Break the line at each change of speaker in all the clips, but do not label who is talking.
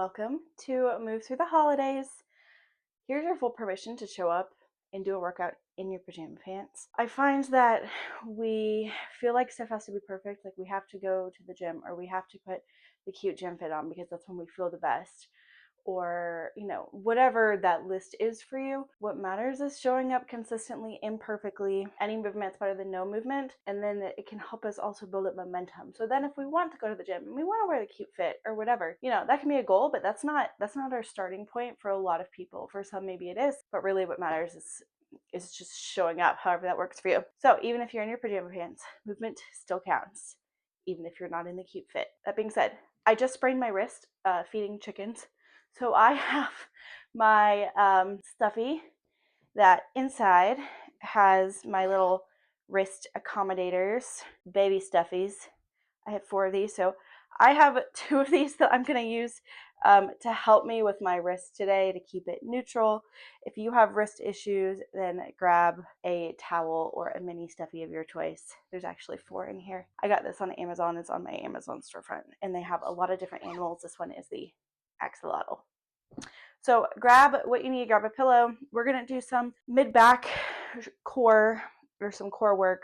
welcome to Move Through the Holidays. Here's your full permission to show up and do a workout in your pajama pants. I find that we feel like stuff has to be perfect, like we have to go to the gym or we have to put the cute gym fit on because that's when we feel the best, or whatever that list is for you. What matters is showing up consistently, imperfectly. Any movement's better than no movement, and then it can help us also build up momentum. So then if we want to go to the gym and we want to wear the cute fit or whatever, that can be a goal, but that's not our starting point for a lot of people. For some maybe it is, but really what matters is just showing up however that works for you. So even if you're in your pajama pants, movement still counts, even if you're not in the cute fit. That being said, I just sprained my wrist feeding chickens. So I have my stuffy that inside has my little wrist accommodators, baby stuffies. I have 4 of these. So I have 2 of these that I'm going to use to help me with my wrist today to keep it neutral. If you have wrist issues, then grab a towel or a mini stuffy of your choice. There's actually 4 in here. I got this on Amazon. It's on my Amazon storefront, and they have a lot of different animals. This one is the axolotl. So grab what you need. Grab a pillow. We're going to do some mid-back core or some core work,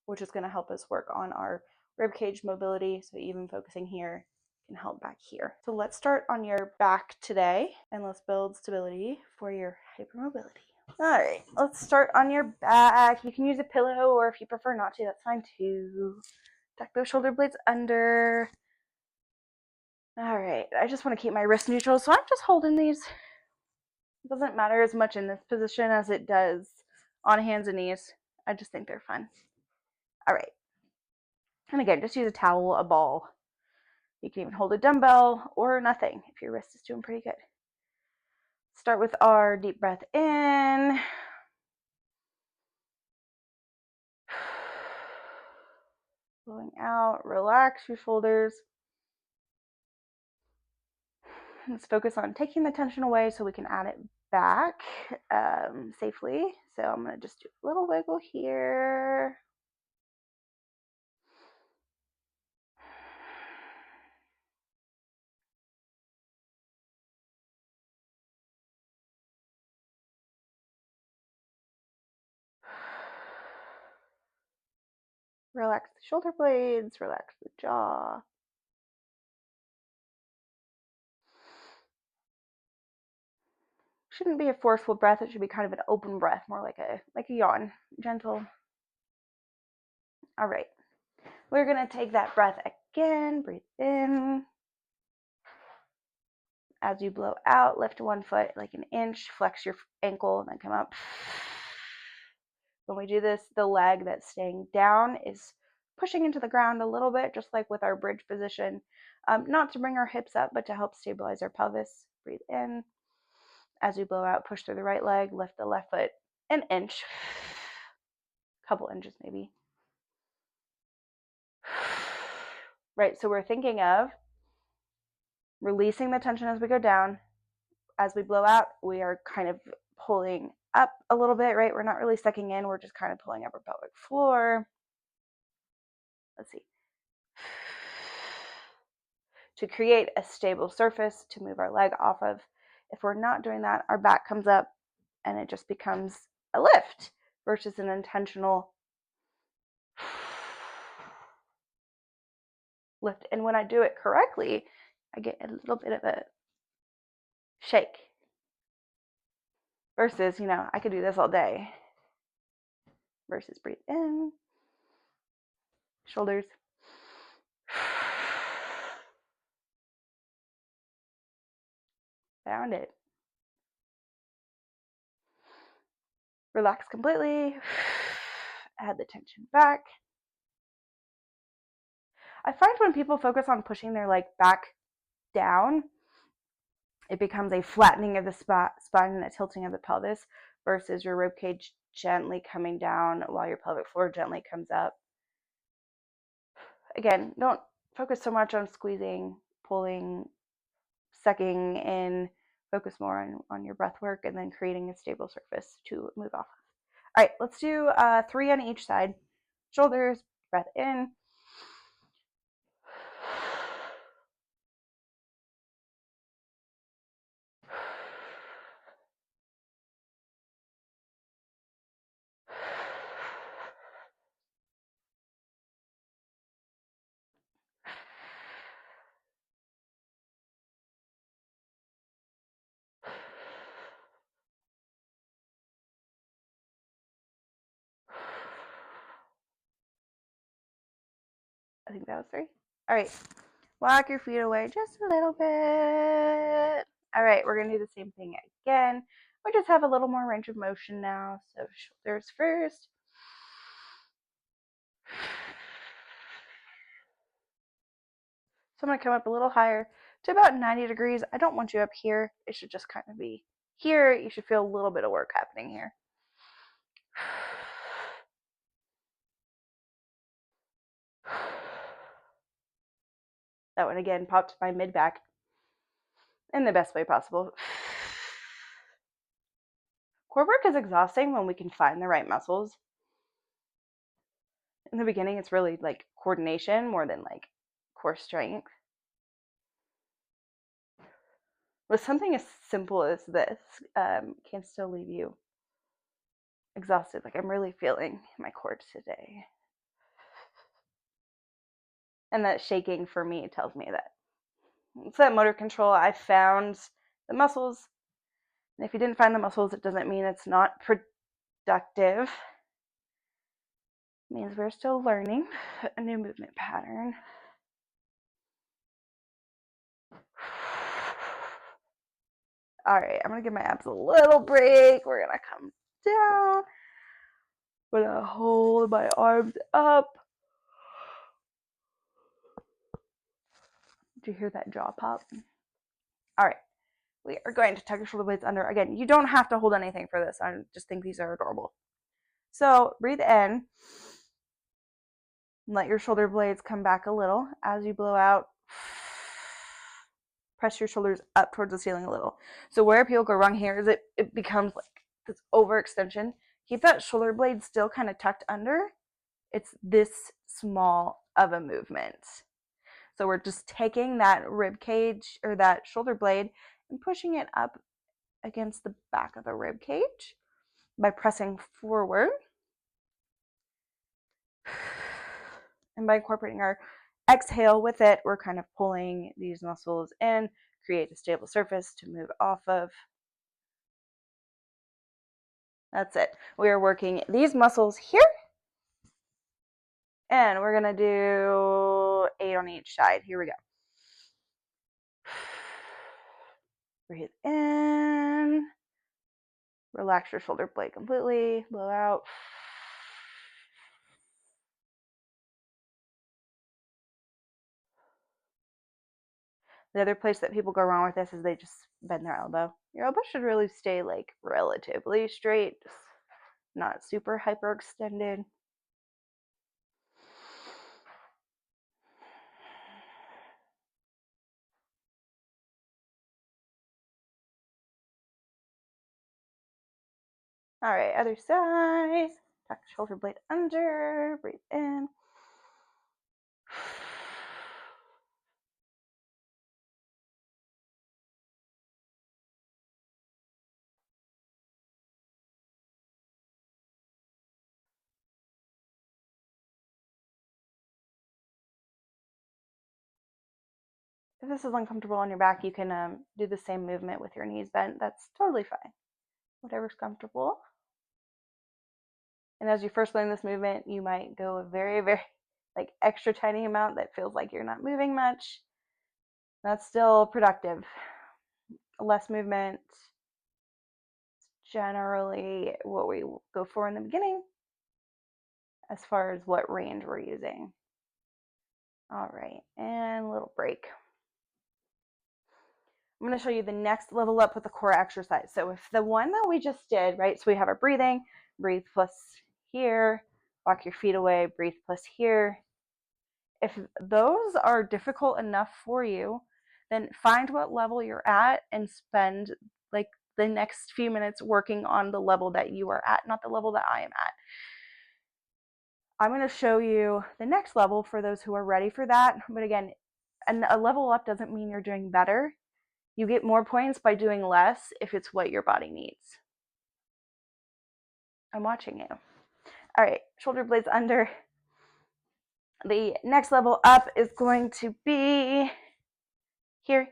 which is going to help us work on our rib cage mobility. So even focusing here can help back here. So let's start on your back today, and let's build stability for your hypermobility. All right, let's start on your back. You can use a pillow, or if you prefer not to, that's fine too. Tuck those shoulder blades under. All right, I just want to keep my wrist neutral, so I'm just holding these. It doesn't matter as much in this position as it does on hands and knees. I just think they're fun. All right. And again, just use a towel, a ball. You can even hold a dumbbell or nothing if your wrist is doing pretty good. Start with our deep breath in. Blowing out. Relax your shoulders. Let's focus on taking the tension away so we can add it back safely. So I'm going to just do a little wiggle here. Relax the shoulder blades, relax the jaw. Shouldn't be a forceful breath. It should be kind of an open breath, more like a yawn, gentle. All right, we're gonna take that breath again. Breathe in. As you blow out, lift 1 foot like an inch, flex your ankle, and then come up. When we do this, the leg that's staying down is pushing into the ground a little bit, just like with our bridge position. Not to bring our hips up, but to help stabilize our pelvis. Breathe in. As you blow out, push through the right leg, lift the left foot an inch, couple inches maybe. Right, so we're thinking of releasing the tension as we go down. As we blow out, we are kind of pulling up a little bit, right? We're not really sucking in, we're just kind of pulling up our pelvic floor. Let's see. To create a stable surface to move our leg off of. If we're not doing that, our back comes up and it just becomes a lift versus an intentional lift. And when I do it correctly, I get a little bit of a shake. Versus, I could do this all day. Versus breathe in. Shoulders. Found it. Relax completely. Add the tension back. I find when people focus on pushing their back down, it becomes a flattening of the spine and a tilting of the pelvis versus your rib cage gently coming down while your pelvic floor gently comes up. Again, don't focus so much on squeezing, pulling, sucking in. Focus more on your breath work and then creating a stable surface to move off of. All right, let's do 3 on each side. Shoulders, breath in. I think that was 3. All right, walk your feet away just a little bit. All right, we're gonna do the same thing again. We just have a little more range of motion now. So shoulders first. So I'm gonna come up a little higher to about 90 degrees. I don't want you up here. It should just kind of be here. You should feel a little bit of work happening here. That one again popped my mid back in the best way possible. Core work is exhausting when we can find the right muscles. In the beginning, it's really like coordination more than like core strength. With something as simple as this, can still leave you exhausted. Like, I'm really feeling my core today. And that shaking for me tells me that it's that motor control. I found the muscles. And if you didn't find the muscles, it doesn't mean it's not productive. It means we're still learning a new movement pattern. All right, I'm gonna give my abs a little break. We're gonna come down. I'm gonna hold my arms up. Did you hear that jaw pop? All right, we are going to tuck your shoulder blades under. Again, you don't have to hold anything for this. I just think these are adorable. So breathe in. Let your shoulder blades come back a little. As you blow out, press your shoulders up towards the ceiling a little. So where people go wrong here is it becomes like this overextension. Keep that shoulder blade still kind of tucked under. It's this small of a movement. So we're just taking that rib cage or that shoulder blade and pushing it up against the back of the rib cage by pressing forward. And by incorporating our exhale with it, we're kind of pulling these muscles in, create a stable surface to move off of. That's it. We are working these muscles here. And we're going to do 8 on each side. Here we go. Breathe in. Relax your shoulder blade completely. Blow out. The other place that people go wrong with this is they just bend their elbow. Your elbow should really stay like relatively straight, not super hyperextended. All right, other side. Tuck the shoulder blade under. Breathe in. If this is uncomfortable on your back, you can do the same movement with your knees bent. That's totally fine. Whatever's comfortable. And as you first learn this movement, you might go a very, very like extra tiny amount that feels like you're not moving much. That's still productive. Less movement is generally what we go for in the beginning as far as what range we're using. All right, and a little break. I'm going to show you the next level up with the core exercise. So if the one that we just did, right, so we have our breathing, breathe plus here, walk your feet away, breathe plus here. If those are difficult enough for you, then find what level you're at and spend like the next few minutes working on the level that you are at, not the level that I am at. I'm going to show you the next level for those who are ready for that. But again, a level up doesn't mean you're doing better. You get more points by doing less if it's what your body needs. I'm watching you. All right, shoulder blades under. The next level up is going to be here.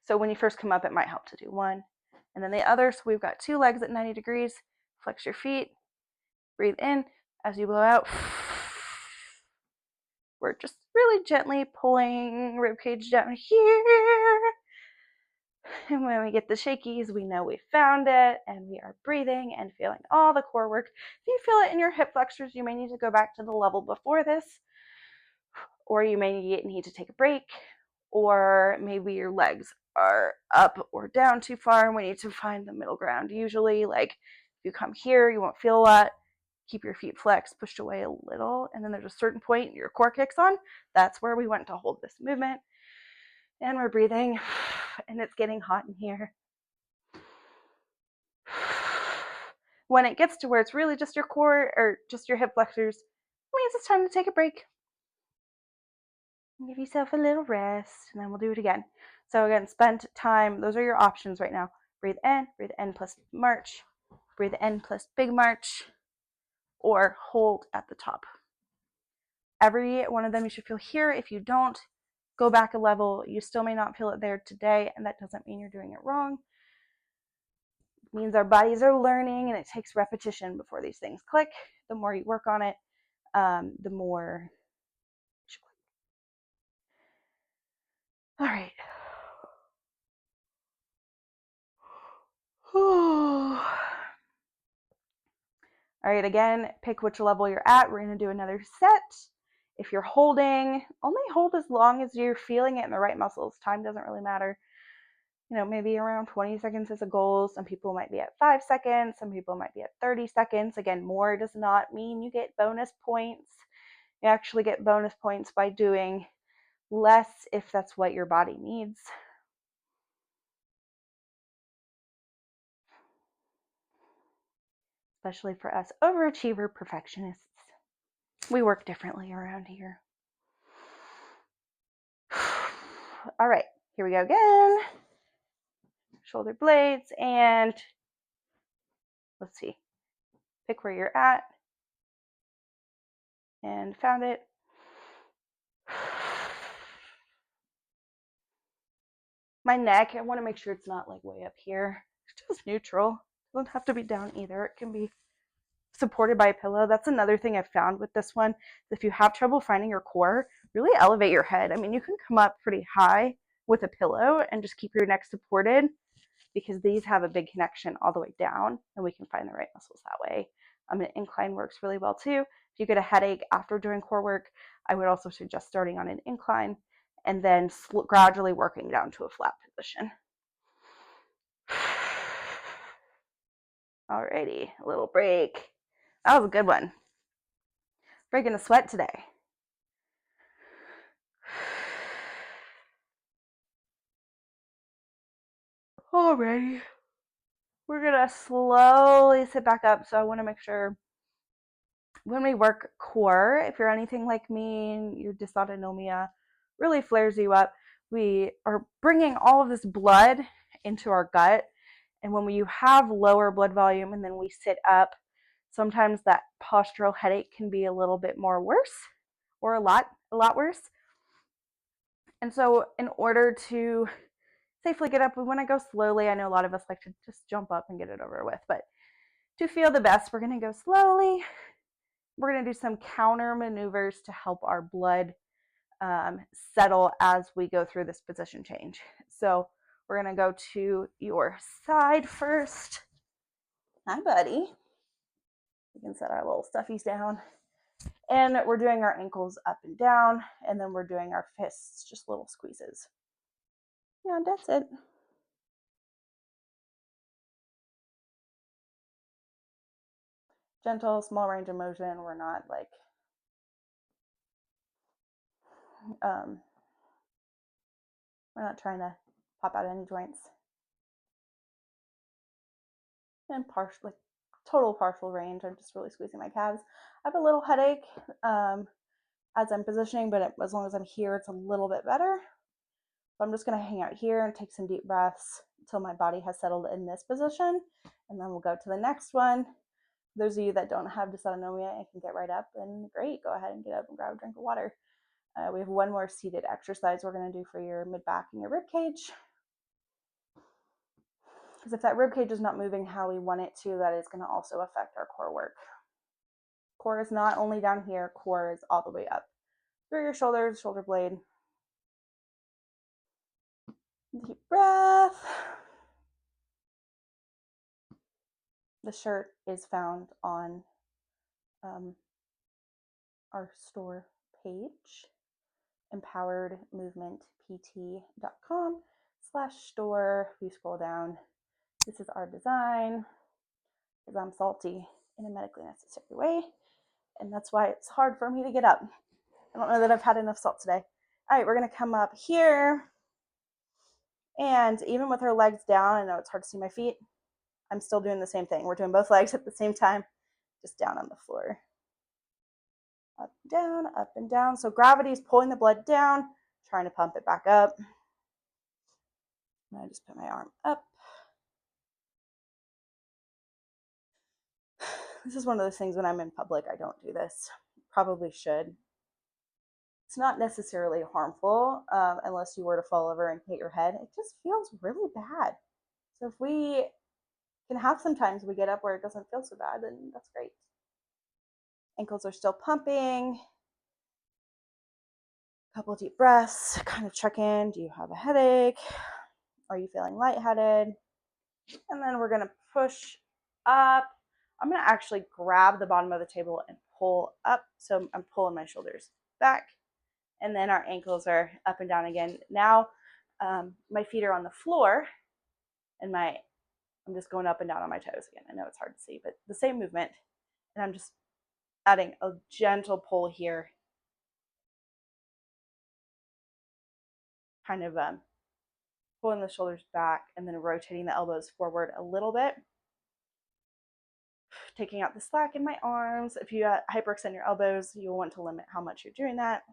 So when you first come up, it might help to do one. And then the other, so we've got 2 legs at 90 degrees. Flex your feet. Breathe in as you blow out. we're just really gently pulling ribcage down here. And when we get the shakies, we know we found it, and we are breathing and feeling all the core work. If you feel it in your hip flexors, you may need to go back to the level before this, or you may need to take a break, or maybe your legs are up or down too far, and we need to find the middle ground. Usually, like, if you come here, you won't feel a lot. Keep your feet flexed, pushed away a little, and then there's a certain point your core kicks on. That's where we want to hold this movement. And we're breathing, and it's getting hot in here. When it gets to where it's really just your core or just your hip flexors, it means it's time to take a break. Give yourself a little rest, and then we'll do it again. So again, spend time. Those are your options right now. Breathe in plus march, breathe in plus big march, or hold at the top. Every one of them you should feel here. If you don't, go back a level. You still may not feel it there today, and that doesn't mean you're doing it wrong. It means our bodies are learning, and it takes repetition before these things click. The more you work on it, the more. All right. All right, again, pick which level you're at. We're going to do another set. If you're holding, only hold as long as you're feeling it in the right muscles. Time doesn't really matter. You know, maybe around 20 seconds is a goal. Some people might be at 5 seconds. Some people might be at 30 seconds. Again, more does not mean you get bonus points. You actually get bonus points by doing less if that's what your body needs. Especially for us overachiever perfectionists. We work differently around here. All right, here we go again. Shoulder blades, and let's see. Pick where you're at. And found it. My neck, I want to make sure it's not like way up here. It's just neutral. It doesn't have to be down either. It can be supported by a pillow. That's another thing I've found with this one. If you have trouble finding your core, really elevate your head. I mean, you can come up pretty high with a pillow and just keep your neck supported, because these have a big connection all the way down, and we can find the right muscles that way. An incline works really well too. If you get a headache after doing core work, I would also suggest starting on an incline and then gradually working down to a flat position. Alrighty, a little break. That was a good one. Breaking a sweat today. Alrighty. We're gonna slowly sit back up, so I want to make sure when we work core, if you're anything like me, your dysautonomia really flares you up, we are bringing all of this blood into our gut. And when you have lower blood volume and then we sit up, sometimes that postural headache can be a little bit more worse, or a lot worse. And so in order to safely get up, we want to go slowly. I know a lot of us like to just jump up and get it over with, but to feel the best, we're going to go slowly. We're going to do some counter maneuvers to help our blood settle as we go through this position change. So we're going to go to your side first. Hi, buddy. We can set our little stuffies down. And we're doing our ankles up and down, and then we're doing our fists, just little squeezes. Yeah, that's it. Gentle, small range of motion. We're not like we're not trying to pop out any joints. And partial, like total partial range. I'm just really squeezing my calves. I have a little headache as I'm positioning, but as long as I'm here, it's a little bit better. So I'm just going to hang out here and take some deep breaths until my body has settled in this position, and then we'll go to the next one. Those of you that don't have dysautonomia and can get right up, and great, go ahead and get up and grab a drink of water. We have one more seated exercise we're going to do for your mid-back and your rib cage. Because if that rib cage is not moving how we want it to, that is going to also affect our core work. Core is not only down here, core is all the way up. through your shoulders, shoulder blade. Deep breath. The shirt is found on our store page, empoweredmovementpt.com/store. If you scroll down, this is our design, because I'm salty in a medically necessary way, and that's why it's hard for me to get up. I don't know that I've had enough salt today. All right, we're gonna come up here, and even with our legs down, I know it's hard to see my feet, I'm still doing the same thing. We're doing both legs at the same time, just down on the floor. Up and down. So gravity is pulling the blood down, trying to pump it back up. And I just put my arm up. This is one of those things when I'm in public, I don't do this. Probably should. It's not necessarily harmful unless you were to fall over and hit your head. It just feels really bad. So if we can have some times we get up where it doesn't feel so bad, then that's great. Ankles are still pumping. A couple deep breaths, kind of check in. Do you have a headache? Are you feeling lightheaded? And then we're going to push up. I'm going to actually grab the bottom of the table and pull up. So I'm pulling my shoulders back. And then our ankles are up and down again. Now my feet are on the floor and I'm just going up and down on my toes again. I know it's hard to see, but the same movement. And I'm just adding a gentle pull here. Kind of pulling the shoulders back and then rotating the elbows forward a little bit. Taking out the slack in my arms. If you hyperextend your elbows, you'll want to limit how much you're doing that.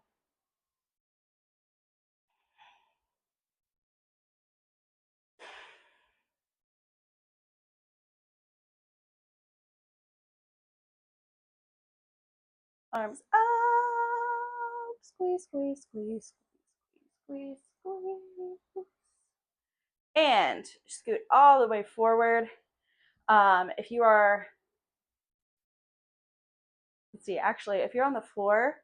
Arms up, squeeze, squeeze, squeeze, squeeze, squeeze, squeeze. And scoot all the way forward. If you are, let's see, actually, if you're on the floor,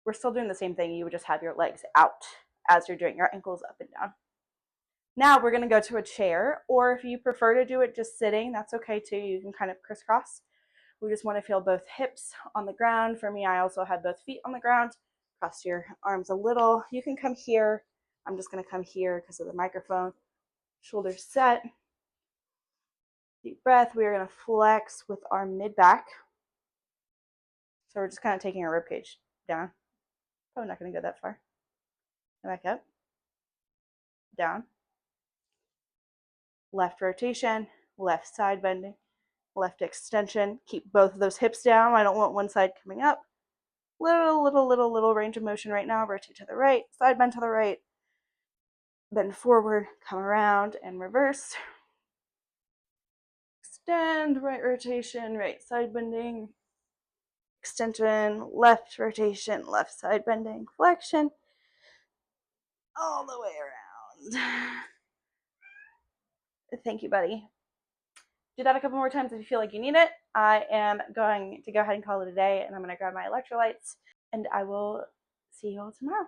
we're still doing the same thing. You would just have your legs out as you're doing your ankles up and down. Now we're going to go to a chair, or if you prefer to do it just sitting, that's okay too. You can kind of crisscross. We just want to feel both hips on the ground. For me, I also have both feet on the ground. Cross your arms a little. You can come here. I'm just going to come here because of the microphone. Shoulders set. Deep breath. We are going to flex with our mid back. So we're just kind of taking our rib cage down. Probably not going to go that far. Back up. Down. Left rotation. Left side bending. Left extension. Keep both of those hips down. I don't want one side coming up. Little range of motion right now. Rotate to the right. Side bend to the right. Bend forward. Come around and reverse. Extend. Right rotation. Right side bending. Extension. Left rotation. Left side bending. Flexion. All the way around. Thank you, buddy. Do that a couple more times if you feel like you need it. I am going to go ahead and call it a day, and I'm going to grab my electrolytes, and I will see you all tomorrow.